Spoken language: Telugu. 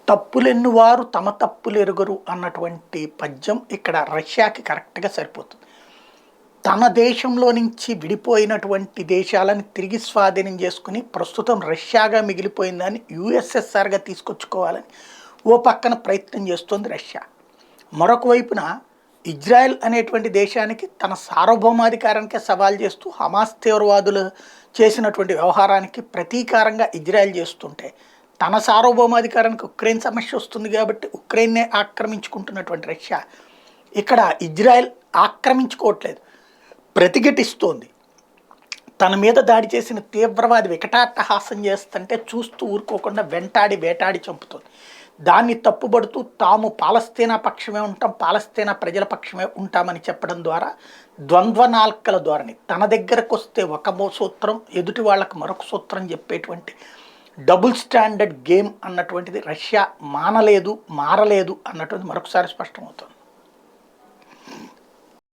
తప్పులెన్నువారు తమ తప్పులెరుగరు అన్నటువంటి పద్యం ఇక్కడ రష్యాకి కరెక్ట్‌గా సరిపోతుంది. తన దేశంలో నుంచి విడిపోయినటువంటి దేశాలను తిరిగి స్వాధీనం చేసుకొని, ప్రస్తుతం రష్యాగా మిగిలిపోయిన దాన్ని యూఎస్ఎస్ఆర్‌గా తీసుకొచ్చుకోవాలని ఓ పక్కన ప్రయత్నం చేస్తోంది రష్యా. మరొక వైపున ఇజ్రాయెల్ అనేటువంటి దేశానికి తన సార్వభౌమాధికారానికే సవాల్ చేస్తూ హమాస్ తీవ్రవాదులు చేసినటువంటి వ్యవహారానికి ప్రతీకారంగా ఇజ్రాయెల్ చేస్తుంటే, తన సార్వభౌమాధికారానికి ఉక్రెయిన్ సమస్య వస్తుంది కాబట్టి ఉక్రెయిన్నే ఆక్రమించుకుంటున్నటువంటి రష్యా ఇక్కడ ఇజ్రాయెల్ ఆక్రమించుకోవట్లేదు, ప్రతిఘటిస్తోంది. తన మీద దాడి చేసిన తీవ్రవాది వికటాట్టహాసం చేస్తుంటే చూస్తూ ఊరుకోకుండా వెంటాడి వేటాడి చంపుతోంది. దాన్ని తప్పుబడుతూ తాము పాలస్తీనా పక్షమే ఉంటాం, పాలస్తీనా ప్రజల పక్షమే ఉంటామని చెప్పడం ద్వారా ద్వంద్వ నాల్కల ధోరణి, తన దగ్గరకు వస్తే ఒక సూత్రం, ఎదుటి వాళ్ళకు మరొక సూత్రం చెప్పేటువంటి డబుల్ స్టాండర్డ్ గేమ్ అన్నటువంటిది రష్యా మానలేదు, మారలేదు అన్నటువంటిది మరొకసారి స్పష్టమవుతుంది.